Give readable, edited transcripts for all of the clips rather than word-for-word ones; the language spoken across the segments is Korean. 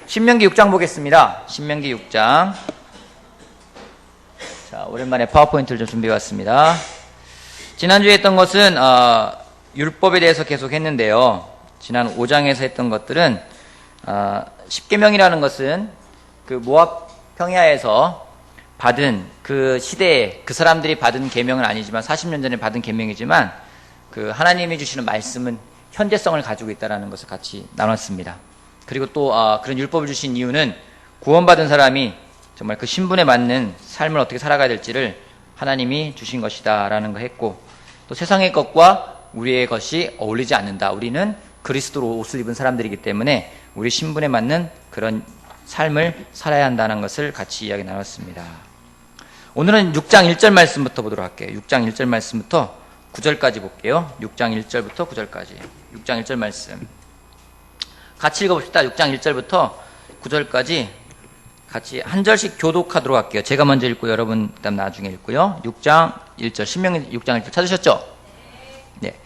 신명기 6장 보겠습니다. 신명기 6장. 자, 오랜만에 파워포인트를 좀 준비해 왔습니다. 지난주에 했던 것은 율법에 대해서 계속 했는데요. 지난 5장에서 했던 것들은 십계명이라는 것은 그 모압 평야에서 받은 그 시대에 그 사람들이 받은 계명은 아니지만 40년 전에 받은 계명이지만 그 하나님이 주시는 말씀은 현재성을 가지고 있다는 것을 같이 나눴습니다. 그리고 또 그런 율법을 주신 이유는 구원받은 사람이 정말 그 신분에 맞는 삶을 어떻게 살아가야 될지를 하나님이 주신 것이다 라는 거 했고, 또 세상의 것과 우리의 것이 어울리지 않는다. 우리는 그리스도로 옷을 입은 사람들이기 때문에 우리 신분에 맞는 그런 삶을 살아야 한다는 것을 같이 이야기 나눴습니다. 오늘은 6장 1절 말씀부터 보도록 할게요. 6장 1절 말씀부터 9절까지 볼게요. 6장 1절부터 9절까지. 6장 1절 말씀 같이 읽어봅시다. 6장 1절부터 9절까지 같이 한 절씩 교독하도록 할게요. 제가 먼저 읽고 여러분 그다음 나중에 읽고요. 6장 1절 신명기 6장 1절 찾으셨죠? 네.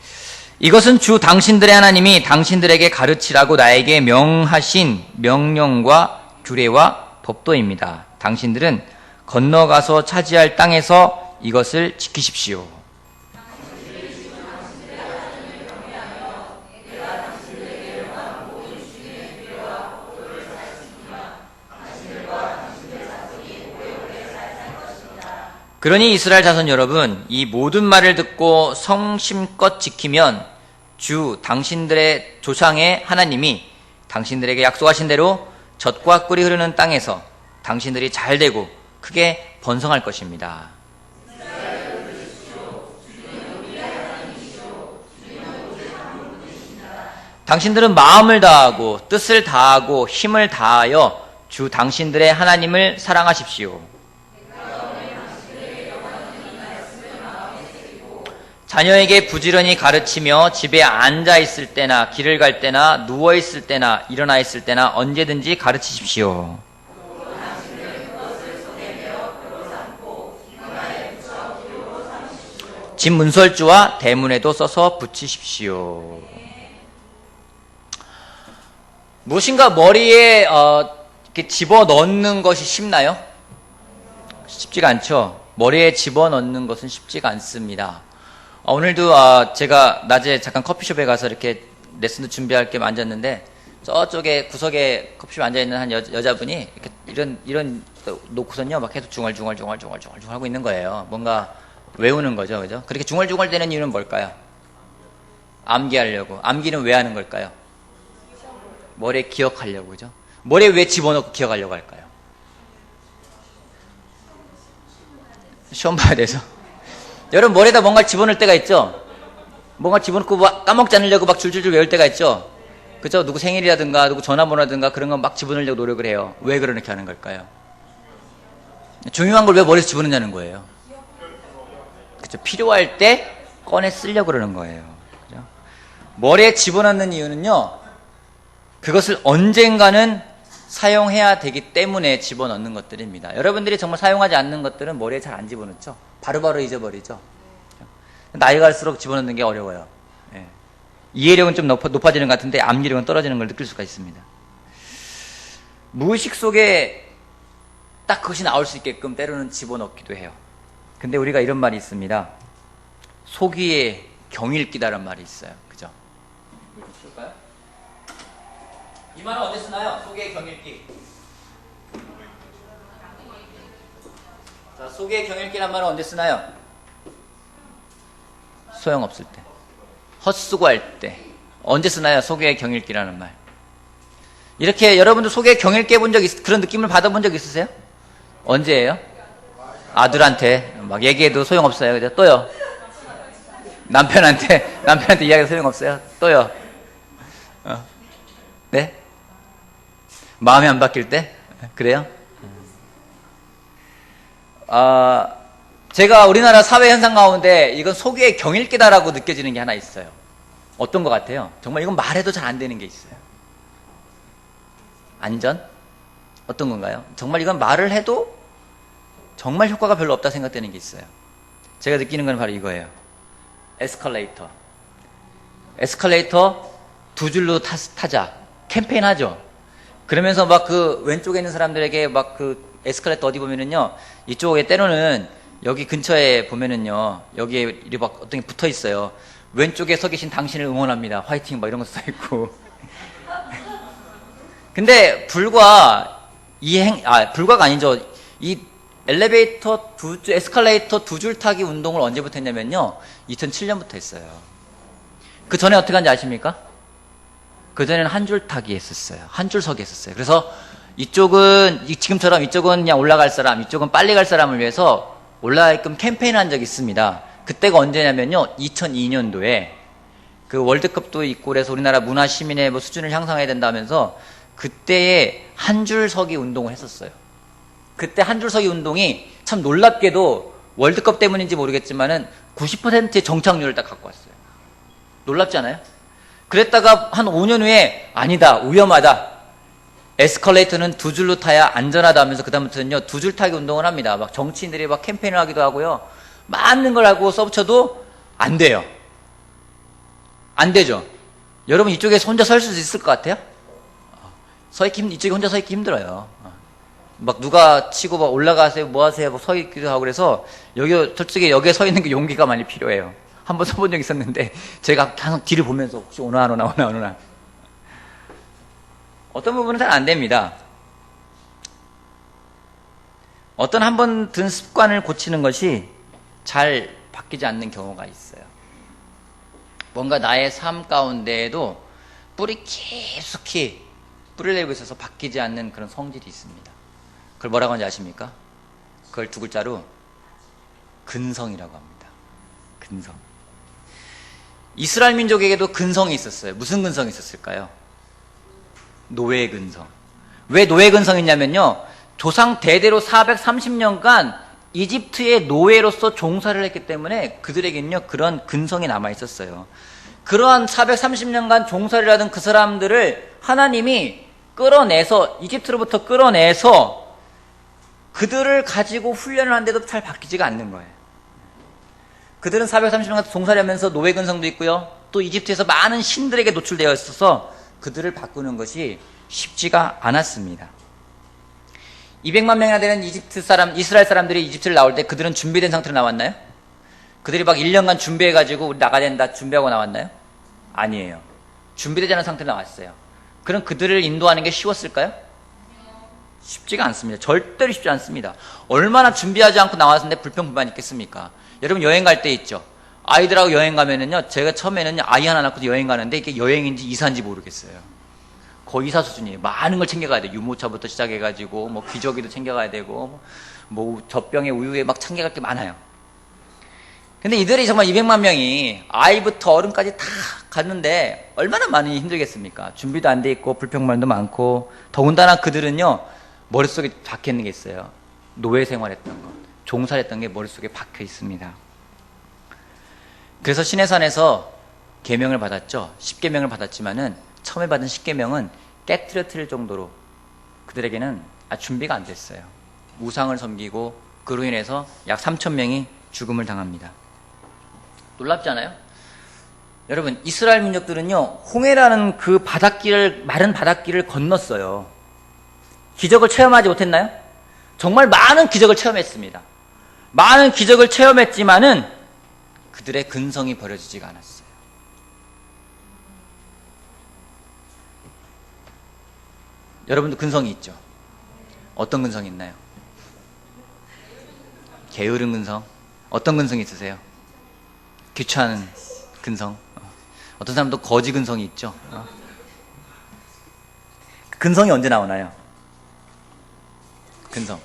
이것은 주 당신들의 하나님이 당신들에게 가르치라고 나에게 명하신 명령과 규례와 법도입니다. 당신들은 건너가서 차지할 땅에서 이것을 지키십시오. 그러니 이스라엘 자손 여러분, 이 모든 말을 듣고 성심껏 지키면 주 당신들의 조상의 하나님이 당신들에게 약속하신 대로 젖과 꿀이 흐르는 땅에서 당신들이 잘 되고 크게 번성할 것입니다. 당신들은 마음을 다하고 뜻을 다하고 힘을 다하여 주 당신들의 하나님을 사랑하십시오. 자녀에게 부지런히 가르치며 집에 앉아 있을 때나 길을 갈 때나 누워 있을 때나 일어나 있을 때나 언제든지 가르치십시오. 집 문설주와 대문에도 써서 붙이십시오. 무엇인가 머리에 이렇게 집어넣는 것이 쉽나요? 쉽지가 않죠. 머리에 집어넣는 것은 쉽지가 않습니다. 오늘도 제가 낮에 잠깐 커피숍에 가서 이렇게 레슨도 준비할 겸 앉았는데 저쪽에 구석에 커피숍에 앉아있는 한 여자분이 이렇게 이런 놓고선요 막 계속 중얼중얼 하고 있는 거예요. 뭔가 외우는 거죠, 그죠? 그렇게 중얼중얼 되는 이유는 뭘까요? 암기하려고. 암기는 왜 하는 걸까요? 머리에 기억하려고, 그죠? 머리에 왜 집어넣고 기억하려고 할까요? 시험 봐야 돼서. 여러분 머리에다 뭔가 집어넣을 때가 있죠? 뭔가 집어넣고 막 까먹지 않으려고 막 줄줄줄 외울 때가 있죠? 그죠? 누구 생일이라든가 누구 전화번호라든가 그런 거 막 집어넣으려고 노력을 해요. 왜 그렇게 하는 걸까요? 중요한 걸 왜 머리에서 집어넣냐는 거예요. 그죠? 필요할 때 꺼내 쓰려고 그러는 거예요. 그죠? 머리에 집어넣는 이유는요, 그것을 언젠가는 사용해야 되기 때문에 집어넣는 것들입니다. 여러분들이 정말 사용하지 않는 것들은 머리에 잘 안 집어넣죠? 바로바로 잊어버리죠? 나이가 갈수록 집어넣는 게 어려워요. 예. 이해력은 좀 높아지는 것 같은데 암기력은 떨어지는 걸 느낄 수가 있습니다. 무의식 속에 딱 그것이 나올 수 있게끔 때로는 집어넣기도 해요. 근데 우리가 이런 말이 있습니다. 소기의 경읽기다라는 말이 있어요. 그죠? 이 말은 어디 쓰나요? 소기의 경읽기. 자, 소기의 경읽기란 말은 언제 쓰나요? 소용없을 때. 헛수고할 때. 언제 쓰나요? 소기의 경읽기라는 말. 이렇게 여러분들 소기의 경읽기 해본 적 그런 느낌을 받아본 적 있으세요? 언제예요? 아들한테 막 얘기해도 소용없어요. 그죠? 또요. 남편한테 이야기해도 소용없어요. 또요. 네? 마음이 안 바뀔 때? 그래요? 제가 우리나라 사회 현상 가운데 이건 소기의 경읽기다라고 느껴지는 게 하나 있어요. 어떤 것 같아요? 정말 이건 말해도 잘 안 되는 게 있어요. 안전? 어떤 건가요? 정말 이건 말을 해도 정말 효과가 별로 없다 생각되는 게 있어요. 제가 느끼는 건 바로 이거예요. 에스컬레이터 두 줄로 타자 캠페인 하죠. 그러면서 막 그 왼쪽에 있는 사람들에게 막 그 에스컬레이터 어디 보면은요, 이쪽에 때로는 여기 근처에 보면은요, 여기에 이렇게 막 어떤 게 붙어 있어요. 왼쪽에 서 계신 당신을 응원합니다. 화이팅! 막 이런 거 써 있고. 근데 불과가 아니죠. 이 에스컬레이터 두 줄 타기 운동을 언제부터 했냐면요, 2007년부터 했어요. 그 전에 어떻게 하는지 아십니까? 그 전에는 한 줄 타기 했었어요. 한 줄 서기 했었어요. 그래서 지금처럼 이쪽은 그냥 올라갈 사람, 이쪽은 빨리 갈 사람을 위해서 올라가게끔 캠페인을 한 적이 있습니다. 그때가 언제냐면요, 2002년도에 그 월드컵도 있고 그래서 우리나라 문화 시민의 뭐 수준을 향상해야 된다면서 그때에 한 줄 서기 운동을 했었어요. 그때 한 줄 서기 운동이 참 놀랍게도 월드컵 때문인지 모르겠지만은 90%의 정착률을 딱 갖고 왔어요. 놀랍지 않아요? 그랬다가 한 5년 후에 아니다, 위험하다. 에스컬레이터는 두 줄로 타야 안전하다 하면서 그다음부터는요, 두 줄 타기 운동을 합니다. 막 정치인들이 막 캠페인을 하기도 하고요. 많은 걸 하고 써붙여도 안 돼요. 안 되죠. 여러분 이쪽에서 혼자 설 수 있을 것 같아요? 이쪽에 혼자 서 있기 힘들어요. 막 누가 치고 막 올라가세요, 뭐 하세요, 뭐 서 있기도 하고 그래서 솔직히 여기에 서 있는 게 용기가 많이 필요해요. 한번 서본 적 있었는데 제가 항상 뒤를 보면서 혹시 오나. 어떤 부분은 잘 안 됩니다. 한 번 든 습관을 고치는 것이 잘 바뀌지 않는 경우가 있어요. 뭔가 나의 삶 가운데에도 뿌리 깊숙이 뿌리를 내고 있어서 바뀌지 않는 그런 성질이 있습니다. 그걸 뭐라고 하는지 아십니까? 그걸 두 글자로 근성이라고 합니다. 근성. 이스라엘 민족에게도 근성이 있었어요. 무슨 근성이 있었을까요? 노예 근성. 왜 노예 근성이냐면요, 조상 대대로 430년간 이집트의 노예로서 종사를 했기 때문에 그들에게는요, 그런 근성이 남아 있었어요. 그러한 430년간 종사를 하던 그 사람들을 하나님이 이집트로부터 끌어내서 그들을 가지고 훈련을 하는데도 잘 바뀌지가 않는 거예요. 그들은 430년간 종사를 하면서 노예 근성도 있고요, 또 이집트에서 많은 신들에게 노출되어 있어서 그들을 바꾸는 것이 쉽지가 않았습니다. 200만 명이나 되는 이스라엘 사람들이 이집트를 나올 때 그들은 준비된 상태로 나왔나요? 그들이 막 1년간 준비해가지고 우리 나가야 된다 준비하고 나왔나요? 아니에요. 준비되지 않은 상태로 나왔어요. 그럼 그들을 인도하는 게 쉬웠을까요? 쉽지가 않습니다. 절대로 쉽지 않습니다. 얼마나 준비하지 않고 나왔는데 불평불만이 있겠습니까? 여러분 여행 갈 때 있죠. 아이들하고 여행 가면은요, 제가 처음에는 아이 하나 낳고 여행 가는데 이게 여행인지 이사인지 모르겠어요. 거의 이사 수준이에요. 많은 걸 챙겨가야 돼요. 유모차부터 시작해가지고 뭐 기저귀도 챙겨가야 되고 뭐 젖병에 우유에 막 챙겨갈 게 많아요. 근데 이들이 정말 200만 명이 아이부터 어른까지 다 갔는데 얼마나 많이 힘들겠습니까? 준비도 안 돼 있고 불평만도 많고, 더군다나 그들은요, 머릿속에 박혀 있는 게 있어요. 노예 생활했던 것, 종살했던 게 머릿속에 박혀 있습니다. 그래서 시내산에서 계명을 받았죠. 10계명을 받았지만은 처음에 받은 10계명은 깨트려뜨릴 정도로 그들에게는 준비가 안 됐어요. 우상을 섬기고 그로 인해서 약 3,000명이 죽음을 당합니다. 놀랍지 않아요? 여러분, 이스라엘 민족들은요, 홍해라는 그 마른 바닷길을 건넜어요. 기적을 체험하지 못했나요? 정말 많은 기적을 체험했습니다. 많은 기적을 체험했지만은 그들의 근성이 버려지지가 않았어요. 여러분도 근성이 있죠? 어떤 근성이 있나요? 게으른 근성? 어떤 근성이 있으세요? 귀찮은 근성? 어떤 사람도 거지 근성이 있죠? 근성이 언제 나오나요? 근성.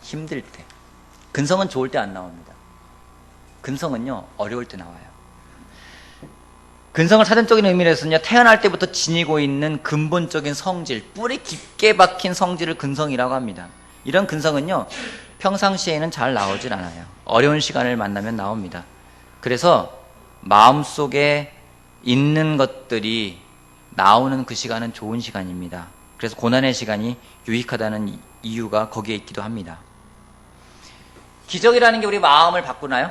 힘들 때. 근성은 좋을 때 안 나옵니다. 근성은요, 어려울 때 나와요. 근성을 사전적인 의미에서는요, 태어날 때부터 지니고 있는 근본적인 성질, 뿌리 깊게 박힌 성질을 근성이라고 합니다. 이런 근성은요, 평상시에는 잘 나오질 않아요. 어려운 시간을 만나면 나옵니다. 그래서 마음속에 있는 것들이 나오는 그 시간은 좋은 시간입니다. 그래서 고난의 시간이 유익하다는 이유가 거기에 있기도 합니다. 기적이라는 게 우리 마음을 바꾸나요?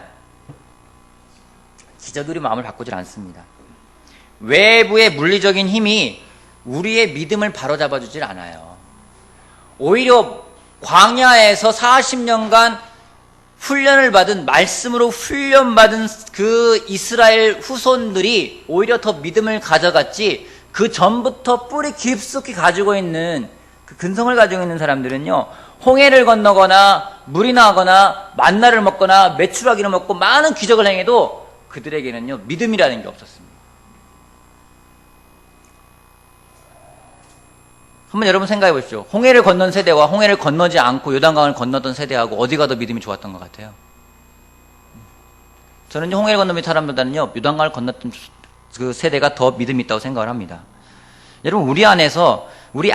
기적이 우리 마음을 바꾸질 않습니다. 외부의 물리적인 힘이 우리의 믿음을 바로잡아 주질 않아요. 오히려 광야에서 40년간 훈련을 받은, 말씀으로 훈련받은 그 이스라엘 후손들이 오히려 더 믿음을 가져갔지, 그 전부터 뿌리 깊숙이 가지고 있는 그 근성을 가지고 있는 사람들은요, 홍해를 건너거나 물이 나거나 만나를 먹거나 메추라기를 먹고 많은 기적을 행해도 그들에게는요 믿음이라는 게 없었습니다. 한번 여러분 생각해 보십시오. 홍해를 건넌 세대와 홍해를 건너지 않고 요단강을 건너던 세대하고 어디가 더 믿음이 좋았던 것 같아요? 저는 홍해를 건너는 사람보다는요 요단강을 건넜던 그 세대가 더 믿음이 있다고 생각을 합니다. 여러분, 우리 안에서, 우리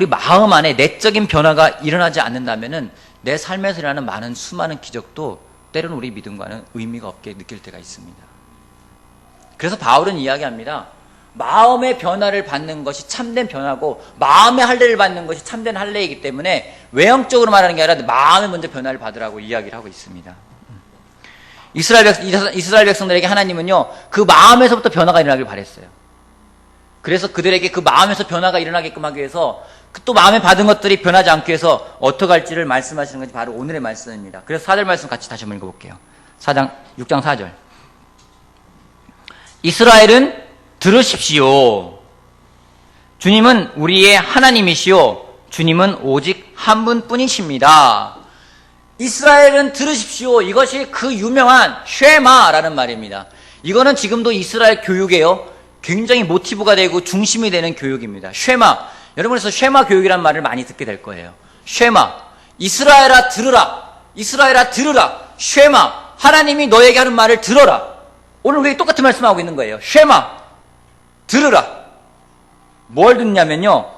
마음 안에 내적인 변화가 일어나지 않는다면은 내 삶에서 일어나는 많은 수많은 기적도 때로는 우리 믿음과는 의미가 없게 느낄 때가 있습니다. 그래서 바울은 이야기합니다. 마음의 변화를 받는 것이 참된 변화고 마음의 할례를 받는 것이 참된 할례이기 때문에 외형적으로 말하는 게 아니라 마음의 먼저 변화를 받으라고 이야기를 하고 있습니다. 이스라엘 백성들에게 하나님은요 그 마음에서부터 변화가 일어나길 바랬어요. 그래서 그들에게 그 마음에서 변화가 일어나게끔 하기 위해서 또 마음에 받은 것들이 변하지 않기 위해서 어떻게 할지를 말씀하시는 것이 바로 오늘의 말씀입니다. 그래서 4절 말씀 같이 다시 한번 읽어볼게요. 6장 4절. 이스라엘은 들으십시오. 주님은 우리의 하나님이시오. 주님은 오직 한 분뿐이십니다. 이스라엘은 들으십시오. 이것이 그 유명한 쉐마라는 말입니다. 이거는 지금도 이스라엘 교육에요 굉장히 모티브가 되고 중심이 되는 교육입니다. 쉐마. 여러분, 그래서 쉐마 교육이란 말을 많이 듣게 될 거예요. 쉐마. 이스라엘아 들으라. 이스라엘아 들으라. 쉐마. 하나님이 너에게 하는 말을 들어라. 오늘 우리 똑같은 말씀하고 있는 거예요. 쉐마. 들으라. 뭘 듣냐면요.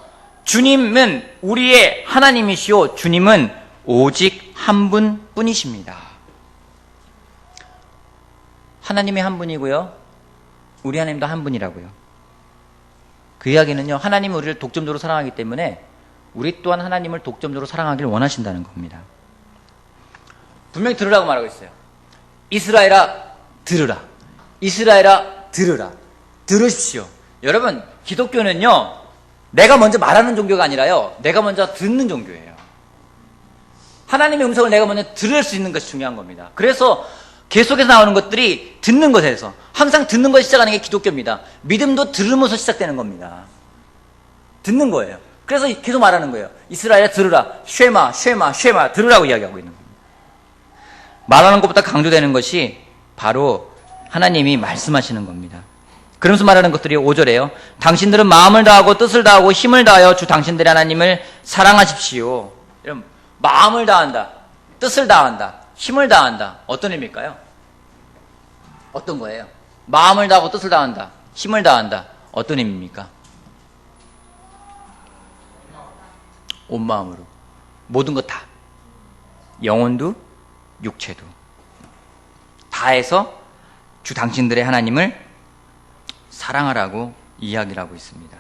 주님은 우리의 하나님이시오. 주님은 오직 한 분뿐이십니다. 하나님이 한 분이고요. 우리 하나님도 한 분이라고요. 그 이야기는요, 하나님이 우리를 독점적으로 사랑하기 때문에 우리 또한 하나님을 독점적으로 사랑하기를 원하신다는 겁니다. 분명히 들으라고 말하고 있어요. 이스라엘아 들으라. 이스라엘아 들으라. 들으십시오. 여러분, 기독교는요 내가 먼저 말하는 종교가 아니라요 내가 먼저 듣는 종교예요. 하나님의 음성을 내가 먼저 들을 수 있는 것이 중요한 겁니다. 그래서 계속해서 나오는 것들이 듣는 것에서, 항상 듣는 것이 시작하는 게 기독교입니다. 믿음도 들으면서 시작되는 겁니다. 듣는 거예요. 그래서 계속 말하는 거예요. 이스라엘아 들으라. 쉐마, 쉐마, 쉐마. 들으라고 이야기하고 있는 겁니다. 말하는 것보다 강조되는 것이 바로 하나님이 말씀하시는 겁니다. 그러면서 말하는 것들이 5절에요. 당신들은 마음을 다하고 뜻을 다하고 힘을 다하여 주 당신들의 하나님을 사랑하십시오. 여러분, 마음을 다한다, 뜻을 다한다, 힘을 다한다. 어떤 의미일까요? 어떤 거예요? 마음을 다하고 뜻을 다한다, 힘을 다한다. 어떤 의미입니까? 온 마음으로. 모든 것 다. 영혼도 육체도. 다해서 주 당신들의 하나님을 사랑하라고 이야기를 하고 있습니다.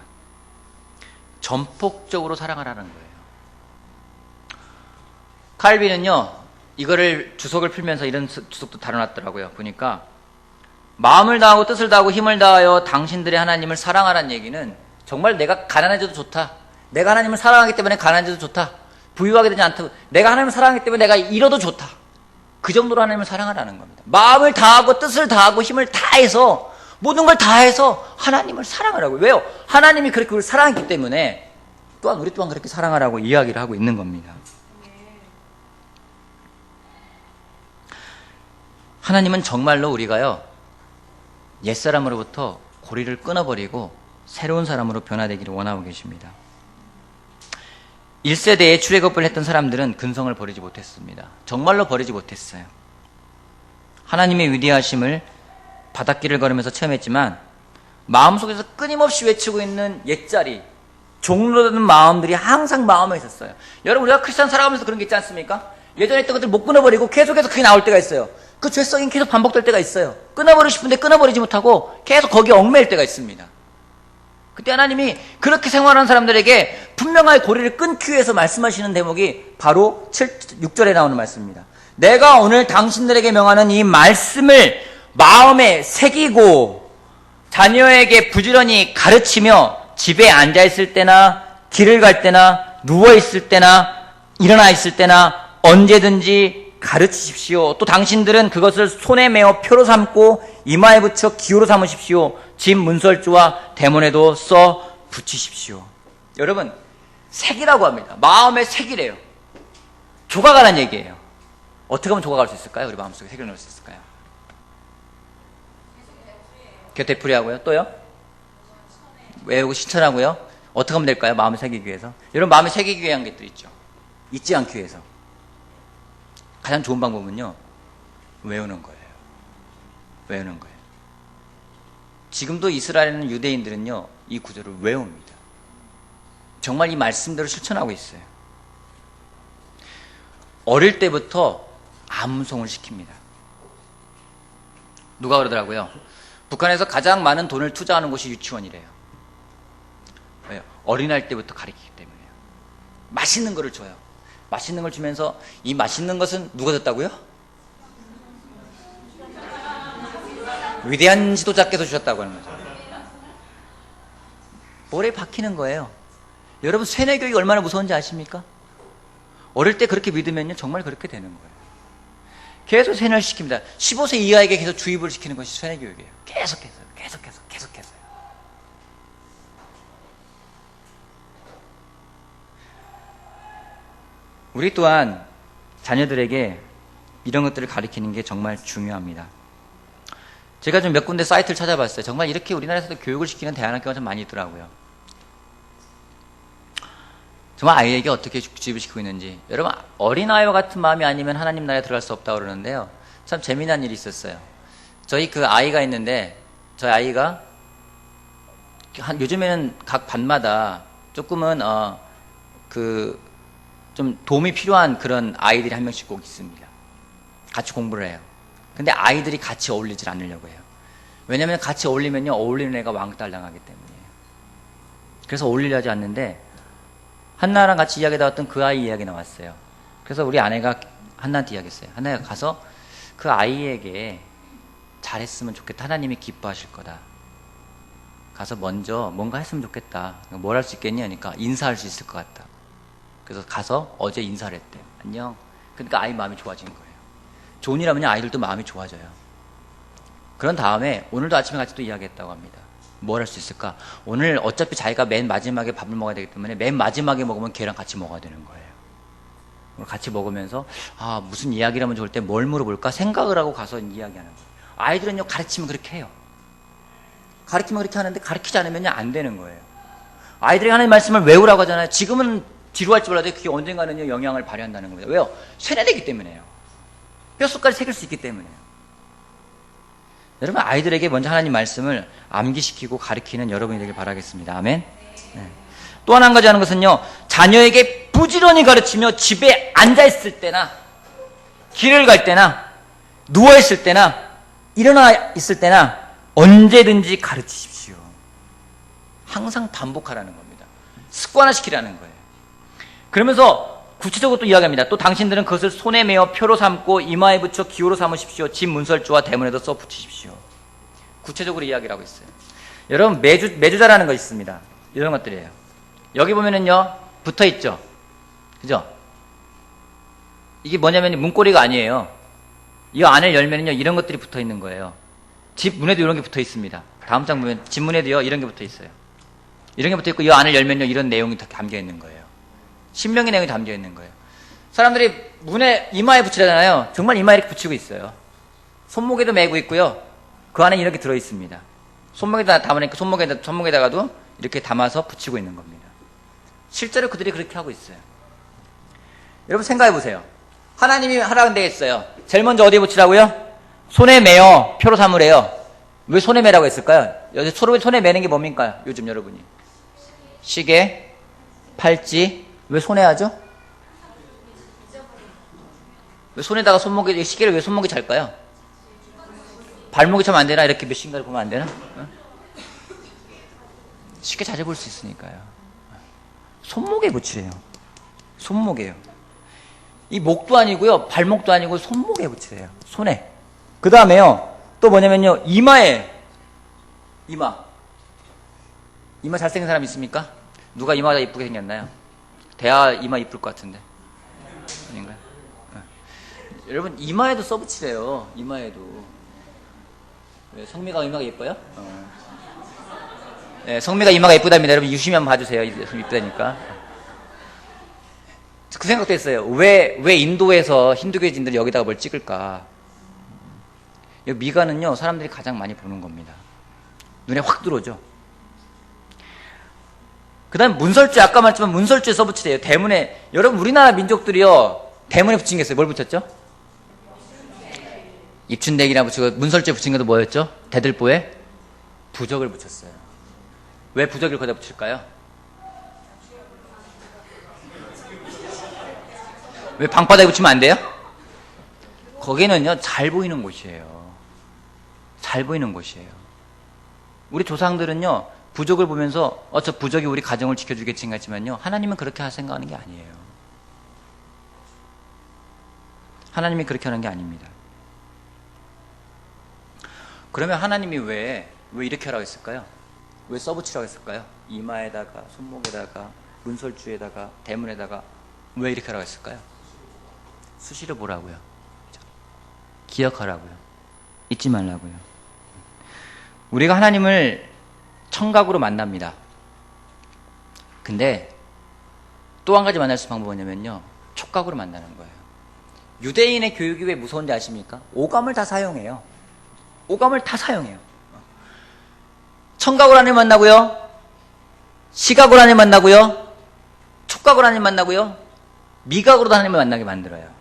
전폭적으로 사랑하라는 거예요. 칼빈은요 이거를 주석을 풀면서 이런 주석도 다뤄놨더라고요. 보니까 마음을 다하고 뜻을 다하고 힘을 다하여 당신들의 하나님을 사랑하라는 얘기는 정말 내가 가난해져도 좋다, 내가 하나님을 사랑하기 때문에 가난해져도 좋다, 부유하게 되지 않다, 내가 하나님을 사랑하기 때문에 내가 잃어도 좋다, 그 정도로 하나님을 사랑하라는 겁니다. 마음을 다하고 뜻을 다하고 힘을 다해서, 모든 걸 다해서 하나님을 사랑하라고요. 왜요? 하나님이 그렇게 우리를 사랑했기 때문에 또한 우리 또한 그렇게 사랑하라고 이야기를 하고 있는 겁니다. 하나님은 정말로 우리가요 옛사람으로부터 고리를 끊어버리고 새로운 사람으로 변화되기를 원하고 계십니다. 1세대에 출애굽을 했던 사람들은 근성을 버리지 못했습니다. 정말로 버리지 못했어요. 하나님의 위대하심을 바닷길을 걸으면서 체험했지만 마음속에서 끊임없이 외치고 있는 옛자리, 종로되는 마음들이 항상 마음에 있었어요. 여러분, 우리가 크리스찬 살아가면서 그런 게 있지 않습니까? 예전에 했던 것들 못 끊어버리고 계속해서 그게 나올 때가 있어요. 그 죄성이 계속 반복될 때가 있어요. 끊어버리고 싶은데 끊어버리지 못하고 계속 거기에 얽매일 때가 있습니다. 그때 하나님이 그렇게 생활하는 사람들에게 분명하게 고리를 끊기 위해서 말씀하시는 대목이 바로 6절에 나오는 말씀입니다. 내가 오늘 당신들에게 명하는 이 말씀을 마음에 새기고 자녀에게 부지런히 가르치며 집에 앉아 있을 때나 길을 갈 때나 누워 있을 때나 일어나 있을 때나 언제든지 가르치십시오. 또 당신들은 그것을 손에 메어 표로 삼고 이마에 붙여 기호로 삼으십시오. 집 문설주와 대문에도 써 붙이십시오. 여러분, 색이라고 합니다. 마음의 색이래요. 조각하라는 얘기예요. 어떻게 하면 조각할 수 있을까요? 우리 마음속에 색을 넣을 수 있을까요? 되풀이하고요. 또요? 외우고 실천하고요. 어떻게 하면 될까요? 마음을 새기기 위해서. 여러분, 마음을 새기기 위한 것도 있죠. 잊지 않기 위해서. 가장 좋은 방법은요, 외우는 거예요. 외우는 거예요. 지금도 이스라엘에 있는 유대인들은요, 이 구절을 외웁니다. 정말 이 말씀대로 실천하고 있어요. 어릴 때부터 암송을 시킵니다. 누가 그러더라고요? 북한에서 가장 많은 돈을 투자하는 곳이 유치원이래요. 왜요? 어린아이 때부터 가르치기 때문에요. 맛있는 거를 줘요. 맛있는 걸 주면서 이 맛있는 것은 누가 줬다고요? 위대한 지도자께서 주셨다고 하는 거죠. 머리에 박히는 거예요. 여러분, 세뇌교육이 얼마나 무서운지 아십니까? 어릴 때 그렇게 믿으면요, 정말 그렇게 되는 거예요. 계속 세뇌를 시킵니다. 15세 이하에게 계속 주입을 시키는 것이 세뇌교육이에요. 계속해서. 우리 또한 자녀들에게 이런 것들을 가르치는 게 정말 중요합니다. 제가 좀 몇 군데 사이트를 찾아봤어요. 정말 이렇게 우리나라에서도 교육을 시키는 대안학교가 좀 많이 있더라고요. 정말 아이에게 어떻게 주입을 시키고 있는지. 여러분, 어린아이와 같은 마음이 아니면 하나님 나라에 들어갈 수 없다고 그러는데요. 참 재미난 일이 있었어요. 저희 그 아이가 있는데, 저희 아이가 요즘에는 각 반마다 조금은 좀 도움이 필요한 그런 아이들이 한 명씩 꼭 있습니다. 같이 공부를 해요. 근데 아이들이 같이 어울리질 않으려고 해요. 왜냐면 같이 어울리면요, 어울리는 애가 왕따당하기 때문이에요. 그래서 어울리려 하지 않는데, 한나랑 같이 이야기 나왔던 그 아이 이야기 나왔어요. 그래서 우리 아내가 한나한테 이야기했어요. 한나가 가서 그 아이에게 잘했으면 좋겠다. 하나님이 기뻐하실 거다. 가서 먼저 뭔가 했으면 좋겠다. 뭘 할 수 있겠냐 하니까 인사할 수 있을 것 같다. 그래서 가서 어제 인사를 했대요. 안녕. 그러니까 아이 마음이 좋아진 거예요. 좋은 일 하면 아이들도 마음이 좋아져요. 그런 다음에 오늘도 아침에 같이 또 이야기했다고 합니다. 뭘 할 수 있을까? 오늘 어차피 자기가 맨 마지막에 밥을 먹어야 되기 때문에 맨 마지막에 먹으면 걔랑 같이 먹어야 되는 거예요. 오늘 같이 먹으면서 무슨 이야기를 하면 좋을 때 뭘 물어볼까 생각을 하고 가서 이야기하는 거예요. 아이들은요, 가르치면 그렇게 해요. 가르치면 그렇게 하는데 가르치지 않으면 안 되는 거예요. 아이들이 하는 말씀을 외우라고 하잖아요. 지금은 지루할지 몰라도 그게 언젠가는요, 영향을 발휘한다는 겁니다. 왜요? 세뇌되기 때문에요. 뼛속까지 새길 수 있기 때문에요. 여러분, 아이들에게 먼저 하나님 말씀을 암기시키고 가르치는 여러분이 되길 바라겠습니다. 아멘. 네. 또 한 가지 하는 것은요, 자녀에게 부지런히 가르치며 집에 앉아있을 때나 길을 갈 때나 누워있을 때나 일어나 있을 때나 언제든지 가르치십시오. 항상 반복하라는 겁니다. 습관화시키라는 거예요. 그러면서 구체적으로 또 이야기합니다. 또 당신들은 그것을 손에 메어 표로 삼고 이마에 붙여 기호로 삼으십시오. 집 문설주와 대문에도 써 붙이십시오. 구체적으로 이야기를 하고 있어요. 여러분, 매주자라는 거 있습니다. 이런 것들이에요. 여기 보면은요, 붙어 있죠. 그죠? 이게 뭐냐면 문고리가 아니에요. 이 안을 열면은요, 이런 것들이 붙어 있는 거예요. 집 문에도 이런 게 붙어 있습니다. 다음 장 보면 집 문에도요, 이런 게 붙어 있어요. 이런 게 붙어 있고 이 안을 열면요, 이런 내용이 담겨 있는 거예요. 신명의 내용이 담겨 있는 거예요. 사람들이 문에 이마에 붙이잖아요. 정말 이마에 이렇게 붙이고 있어요. 손목에도 메고 있고요. 그 안에 이렇게 들어 있습니다. 손목에다 담으니까 손목에다가도 이렇게 담아서 붙이고 있는 겁니다. 실제로 그들이 그렇게 하고 있어요. 여러분, 생각해 보세요. 하나님이 하라는 데 있어요. 제일 먼저 어디에 붙이라고요? 손에 메어 표로 삼으래요. 왜 손에 매라고 했을까요? 요새 손에 매는 게 뭡니까? 요즘 여러분이 시계, 팔찌. 왜 손에 하죠? 왜 손에다가 시계를 왜 손목에 잘까요? 발목이 참 안 되나? 이렇게 몇 시인가를 보면 안 되나? 쉽게 찾아볼 수 있으니까요. 손목에 붙이래요. 손목에요. 이 목도 아니고요, 발목도 아니고 손목에 붙이래요. 손에. 그 다음에요, 또 뭐냐면요, 이마에. 이마 잘생긴 사람 있습니까? 누가 이마가 이쁘게 생겼나요? 대하 이마 이쁠 것 같은데. 아닌가요? 여러분, 이마에도 써붙이래요. 이마에도. 왜, 성미가 이마가 예뻐요? 네, 성미가 이마가 예쁘답니다. 여러분, 유심히 한번 봐주세요. 이쁘다니까. 그 생각도 했어요. 왜 인도에서 힌두교인들이 여기다가 뭘 찍을까? 이 미간은요, 사람들이 가장 많이 보는 겁니다. 눈에 확 들어오죠. 그 다음 문설주, 아까 말했지만 문설주에 써붙이래요. 대문에. 여러분, 우리나라 민족들이요, 대문에 붙인 게 있어요. 뭘 붙였죠? 입춘대기나 붙이고, 문설주에 붙인 것도 뭐였죠? 대들보에 부적을 붙였어요. 왜 부적을 거기다 붙일까요? 왜 방바닥에 붙이면 안 돼요? 거기는요, 잘 보이는 곳이에요. 잘 보이는 곳이에요. 우리 조상들은요, 부적을 보면서, 저 부적이 우리 가정을 지켜주겠지 생각했지만요, 하나님은 그렇게 생각하는 게 아니에요. 하나님이 그렇게 하는 게 아닙니다. 그러면 하나님이 왜 이렇게 하라고 했을까요? 왜 써붙이라고 했을까요? 이마에다가, 손목에다가, 문설주에다가, 대문에다가, 왜 이렇게 하라고 했을까요? 수시로 보라고요. 기억하라고요. 잊지 말라고요. 우리가 하나님을 청각으로 만납니다. 근데 또 한 가지 만날 수 방법은 뭐냐면요, 촉각으로 만나는 거예요. 유대인의 교육이 왜 무서운지 아십니까? 오감을 다 사용해요. 오감을 다 사용해요. 청각으로 하나님 만나고요, 시각으로 하나님 만나고요, 촉각으로 하나님 만나고요, 미각으로도 하나님을 만나게 만들어요.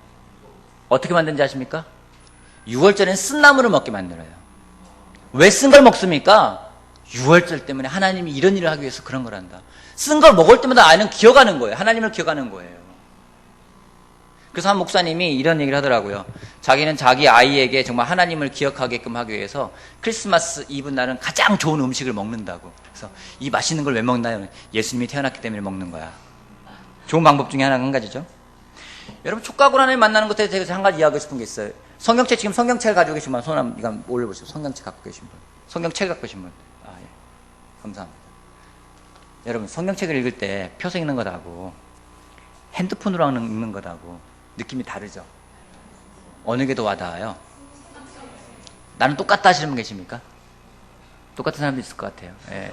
어떻게 만드는지 아십니까? 6월절에는 쓴 나물을 먹게 만들어요. 왜 쓴 걸 먹습니까? 6월절 때문에 하나님이 이런 일을 하기 위해서 그런 걸 한다. 쓴 걸 먹을 때마다 아이는 기억하는 거예요. 하나님을 기억하는 거예요. 그래서 한 목사님이 이런 얘기를 하더라고요. 자기는 자기 아이에게 정말 하나님을 기억하게끔 하기 위해서 크리스마스 이브 날은 가장 좋은 음식을 먹는다고. 그래서 이 맛있는 걸 왜 먹나요? 예수님이 태어났기 때문에 먹는 거야. 좋은 방법 중에 한 가지죠. 여러분, 촉각으로 하나님 만나는 것에 대해서 한 가지 이야기하고 싶은 게 있어요. 성경책, 지금 성경책을 가지고 계신 분, 손 한번 올려보시죠. 성경책 갖고 계신 분. 성경책 갖고 계신 분. 예. 감사합니다. 여러분, 성경책을 읽을 때 펴서 읽는 것하고 핸드폰으로 읽는 것하고 느낌이 다르죠? 어느 게 더 와닿아요? 나는 똑같다 하시는 분 계십니까? 똑같은 사람도 있을 것 같아요. 예.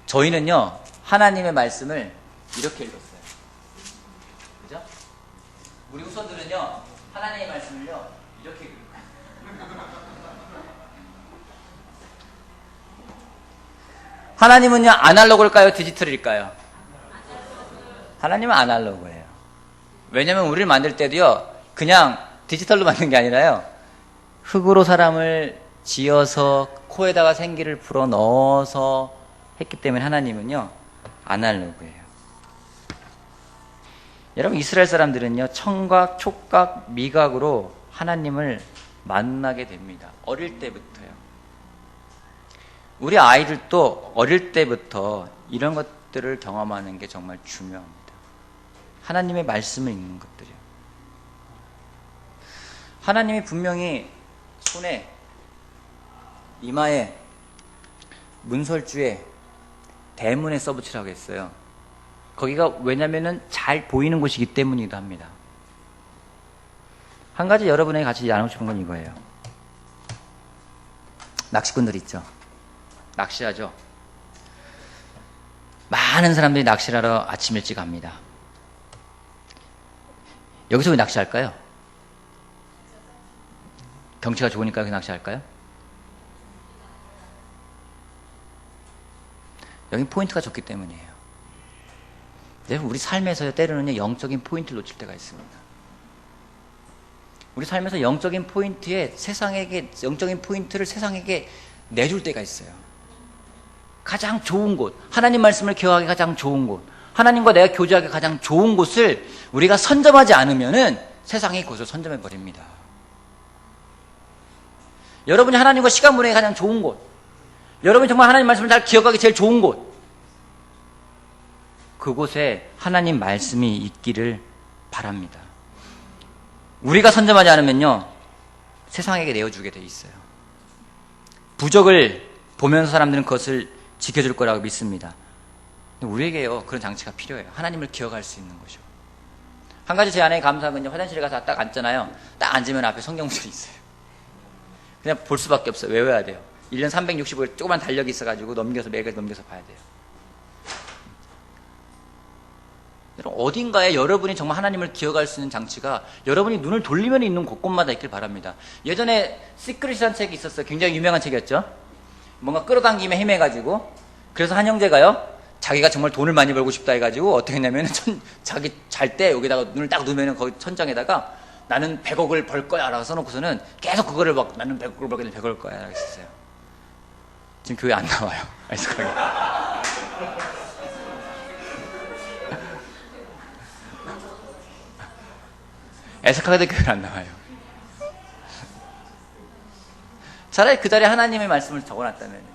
저희는요, 하나님의 말씀을 이렇게 읽었어요. 그죠? 우리 후손들은요, 하나님의 말씀을요, 이렇게 읽어요. 하나님은요, 아날로그일까요? 디지털일까요? 하나님은 아날로그예요. 왜냐면 우리를 만들 때도요, 그냥 디지털로 만든 게 아니라요, 흙으로 사람을 지어서 코에다가 생기를 불어 넣어서 했기 때문에 하나님은요, 아날로그예요. 여러분, 이스라엘 사람들은요, 청각, 촉각, 미각으로 하나님을 만나게 됩니다. 어릴 때부터요. 우리 아이들도 어릴 때부터 이런 것들을 경험하는 게 정말 중요합니다. 하나님의 말씀을 읽는 것들이요. 하나님이 분명히 손에, 이마에, 문설주에, 대문에 써붙이라고 했어요. 거기가 왜냐면은 잘 보이는 곳이기 때문이기도 합니다. 한 가지 여러분에게 같이 나누고 싶은 건 이거예요. 낚시꾼들 있죠? 낚시하죠? 많은 사람들이 낚시를 하러 아침 일찍 갑니다. 여기서 왜 낚시할까요? 경치가 좋으니까 여기 낚시할까요? 여긴 포인트가 좋기 때문이에요. 우리 삶에서 때로는 영적인 포인트를 놓칠 때가 있습니다. 우리 삶에서 영적인 포인트를 세상에게 내줄 때가 있어요. 가장 좋은 곳, 하나님 말씀을 기억하기 가장 좋은 곳, 하나님과 내가 교제하기 가장 좋은 곳을 우리가 선점하지 않으면은 세상이 그것을 선점해 버립니다. 여러분이 하나님과 시간 보내기 가장 좋은 곳, 여러분이 정말 하나님 말씀을 잘 기억하기 제일 좋은 곳, 그곳에 하나님 말씀이 있기를 바랍니다. 우리가 선점하지 않으면요, 세상에게 내어주게 돼 있어요. 부적을 보면서 사람들은 그것을 지켜줄 거라고 믿습니다. 근데 우리에게요, 그런 장치가 필요해요. 하나님을 기억할 수 있는 거죠. 한 가지 제 아내의 감사한 건 화장실에 가서 딱 앉잖아요. 딱 앉으면 앞에 성경들이 있어요. 그냥 볼 수밖에 없어요. 외워야 돼요. 1년 365일 조그만 달력이 있어가지고 매일 넘겨서 봐야 돼요. 여러분, 어딘가에 여러분이 정말 하나님을 기억할 수 있는 장치가 여러분이 눈을 돌리면 있는 곳곳마다 있길 바랍니다. 예전에 시크릿이라는 책이 있었어요. 굉장히 유명한 책이었죠. 뭔가 끌어당김에 힘해가지고, 그래서 한 형제가요, 자기가 정말 돈을 많이 벌고 싶다 해가지고 어떻게 했냐면 자기 잘 때 여기다가 눈을 딱 누면은 거기 천장에다가 나는 100억을 벌 거야 라고 써놓고서는 계속 그거를 막 나는 100억을 벌겠는데 100억을 거야 라고 했었어요. 지금 교회 안 나와요. 애석하게. 애석하게도 교회 안 나와요. 차라리 그 자리에 하나님의 말씀을 적어놨다면,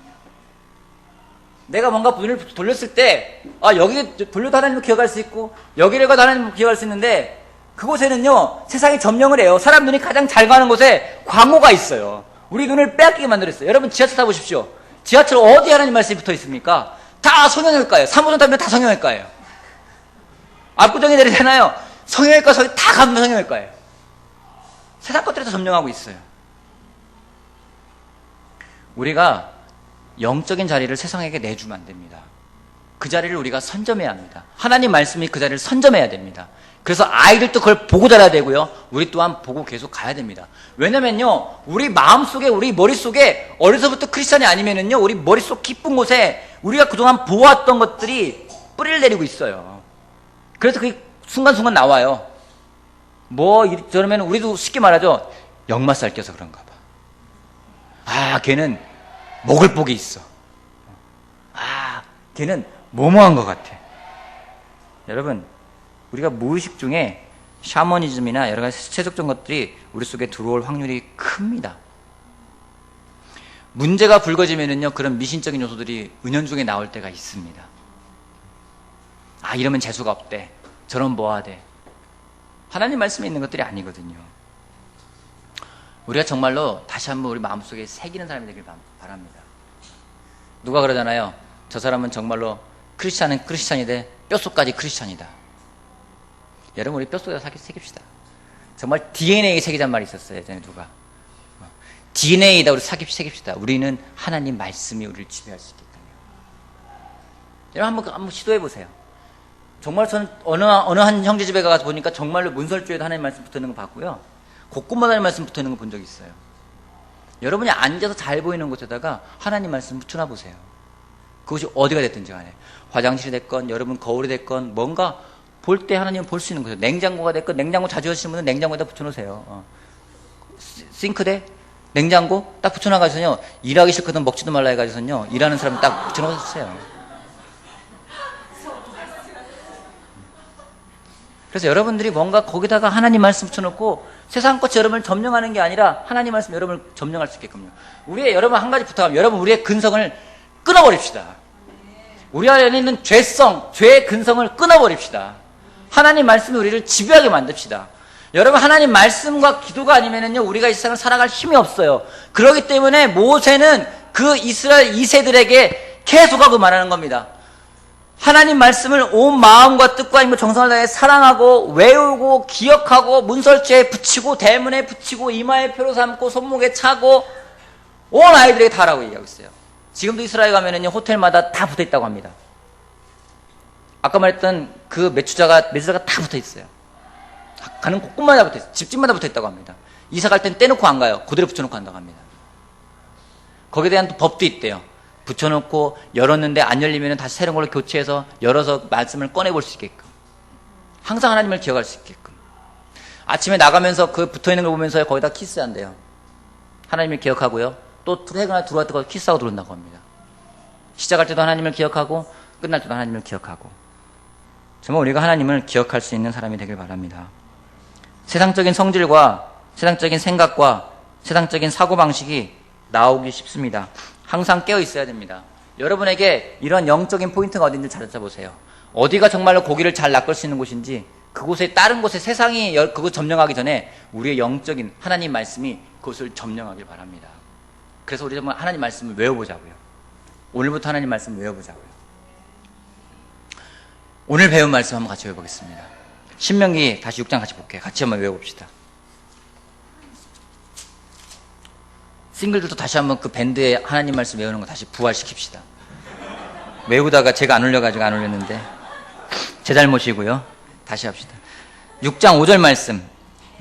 내가 뭔가 눈을 돌렸을 때, 여기 돌려도 하나님을 기억할 수 있고, 여기를 가도 하나님을 기억할 수 있는데, 그곳에는요, 세상이 점령을 해요. 사람 눈이 가장 잘 가는 곳에 광고가 있어요. 우리 눈을 빼앗기게 만들었어요. 여러분, 지하철 타보십시오. 지하철 어디 하나님 말씀이 붙어 있습니까? 다 성형외과예요. 3호선 타면 다 성형외과예요. 압구정에 내리잖아요. 성형외과 다 가면 성형외과예요. 세상 것들이 다 점령하고 있어요. 우리가 영적인 자리를 세상에게 내주면 안 됩니다. 그 자리를 우리가 선점해야 합니다. 하나님 말씀이 그 자리를 선점해야 됩니다. 그래서 아이들도 그걸 보고 자라야 되고요. 우리 또한 보고 계속 가야 됩니다. 왜냐면요, 우리 마음속에, 우리 머릿속에 어려서부터 크리스찬이 아니면은요, 우리 머릿속 깊은 곳에 우리가 그동안 보았던 것들이 뿌리를 내리고 있어요. 그래서 그게 순간순간 나와요. 저러면 우리도 쉽게 말하죠. 역마살 껴서 그런가 봐. 걔는 먹을 복이 있어. 걔는 뭐뭐한 것 같아. 여러분, 우리가 무의식 중에 샤머니즘이나 여러 가지 세속적 것들이 우리 속에 들어올 확률이 큽니다. 문제가 불거지면은요, 그런 미신적인 요소들이 은연중에 나올 때가 있습니다. 이러면 재수가 없대. 저런 뭐하대. 하나님 말씀에 있는 것들이 아니거든요. 우리가 정말로 다시 한번 우리 마음속에 새기는 사람이 되길 바랍니다. 누가 그러잖아요. 저 사람은 정말로 크리스찬은 크리스찬이되 뼛속까지 크리스찬이다. 여러분, 우리 뼛속에다 새깁시다. 정말 DNA에 새기자는 말이 있었어요. 예전에 누가. DNA에다 우리 새깁시다. 우리는 하나님 말씀이 우리를 지배할 수 있게끔요. 여러분, 한번 시도해보세요. 정말 저는 어느 한 형제 집에 가서 보니까 정말로 문설주에도 하나님 말씀 붙어있는 거 봤고요. 곳곳마다 하나님 말씀 붙어있는 거 본 적이 있어요. 여러분이 앉아서 잘 보이는 곳에다가 하나님 말씀 붙여놔 보세요. 그것이 어디가 됐든지 간에, 화장실이 됐건 여러분 거울이 됐건 뭔가 볼 때 하나님은 볼 수 있는 거죠. 냉장고가 됐건, 냉장고 자주 하시는 분은 냉장고에다 붙여놓으세요. 싱크대, 냉장고 딱 붙여놔가지고요, 일하기 싫거든 먹지도 말라 해가지고요, 일하는 사람 딱 붙여놓으세요. 그래서 여러분들이 뭔가 거기다가 하나님 말씀 붙여놓고 세상 것이 여러분을 점령하는 게 아니라 하나님 말씀 여러분을 점령할 수 있게끔요. 여러분 한 가지 부탁하면, 여러분 우리의 근성을 끊어버립시다. 우리 안에 있는 죄의 근성을 끊어버립시다. 하나님 말씀이 우리를 지배하게 만듭시다. 여러분, 하나님 말씀과 기도가 아니면은요, 우리가 이 세상을 살아갈 힘이 없어요. 그렇기 때문에 모세는 그 이스라엘 2세들에게 계속하고 말하는 겁니다. 하나님 말씀을 온 마음과 뜻과 힘과 정성을 다해 사랑하고 외우고 기억하고 문설주에 붙이고 대문에 붙이고 이마에 표로 삼고 손목에 차고 온 아이들에게 다 하라고 얘기하고 있어요. 지금도 이스라엘 가면은요, 호텔마다 다 붙어 있다고 합니다. 아까 말했던 그 매주자가 다 붙어 있어요. 가는 곳곳마다 붙어 있어요. 집집마다 붙어 있다고 합니다. 이사 갈 땐 떼놓고 안 가요. 그대로 붙여놓고 간다고 합니다. 거기에 대한 또 법도 있대요. 붙여놓고 열었는데 안 열리면 다시 새로운 걸로 교체해서 열어서 말씀을 꺼내볼 수 있게끔, 항상 하나님을 기억할 수 있게끔. 아침에 나가면서 그 붙어있는 걸 보면서 거기다 키스한대요. 하나님을 기억하고요, 또 퇴근하고 들어왔다 고 키스하고 들어온다고 합니다. 시작할 때도 하나님을 기억하고 끝날 때도 하나님을 기억하고. 정말 우리가 하나님을 기억할 수 있는 사람이 되길 바랍니다. 세상적인 성질과 세상적인 생각과 세상적인 사고방식이 나오기 쉽습니다. 항상 깨어 있어야 됩니다. 여러분에게 이런 영적인 포인트가 어딘지 찾아보세요. 어디가 정말로 고기를 잘 낚을 수 있는 곳인지, 그곳에 다른 곳에 세상이 그곳 점령하기 전에 우리의 영적인 하나님 말씀이 그것을 점령하길 바랍니다. 그래서 우리 정말 하나님 말씀을 외워보자고요. 오늘부터 하나님 말씀 외워보자고요. 오늘 배운 말씀 한번 같이 외워보겠습니다. 신명기 다시 6장 같이 볼게요. 같이 한번 외워봅시다. 싱글들도 다시 한번 그 밴드에 하나님 말씀 외우는 거 다시 부활시킵시다. 외우다가 제가 안 올려가지고 안 올렸는데 제 잘못이고요. 다시 합시다. 6장 5절 말씀.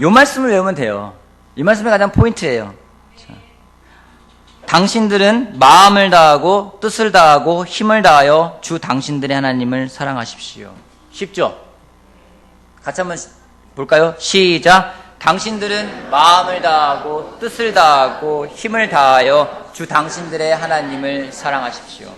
요 말씀을 외우면 돼요. 이 말씀이 가장 포인트예요. 자, 당신들은 마음을 다하고 뜻을 다하고 힘을 다하여 주 당신들의 하나님을 사랑하십시오. 쉽죠? 같이 한번 볼까요? 시작. 당신들은 마음을 다하고 뜻을 다하고 힘을 다하여 주 당신들의 하나님을 사랑하십시오.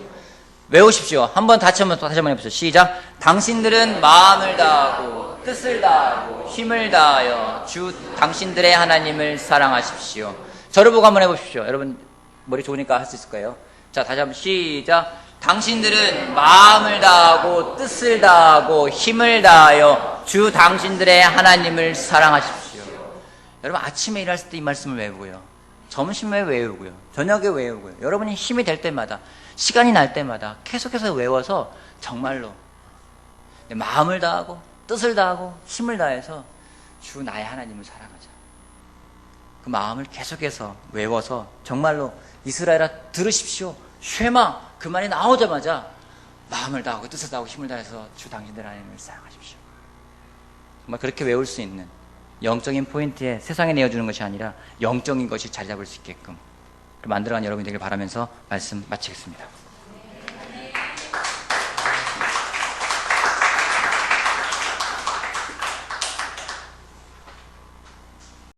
외우십시오. 다시 한번 해보세요. 시작. 당신들은 마음을 다하고 뜻을 다하고 힘을 다하여 주 당신들의 하나님을 사랑하십시오. 저를 보고 한번 해보십시오. 여러분 머리 좋으니까 할 수 있을 거예요. 자, 다시 한번 시작. 당신들은 마음을 다하고 뜻을 다하고 힘을 다하여 주 당신들의 하나님을 사랑하십시오. 여러분 아침에 일어났을 때 이 말씀을 외우고요. 점심에 외우고요. 저녁에 외우고요. 여러분이 힘이 될 때마다 시간이 날 때마다 계속해서 외워서 정말로 마음을 다하고 뜻을 다하고 힘을 다해서 주 나의 하나님을 사랑하자. 그 마음을 계속해서 외워서 정말로 이스라엘아 들으십시오. 쉐마 그 말이 나오자마자 마음을 다하고 뜻을 다하고 힘을 다해서 주 당신들 하나님을 사랑하십시오. 정말 그렇게 외울 수 있는 영적인 포인트에 세상에 내어주는 것이 아니라 영적인 것이 자리 잡을 수 있게끔 만들어간 여러분이 되길 바라면서 말씀 마치겠습니다.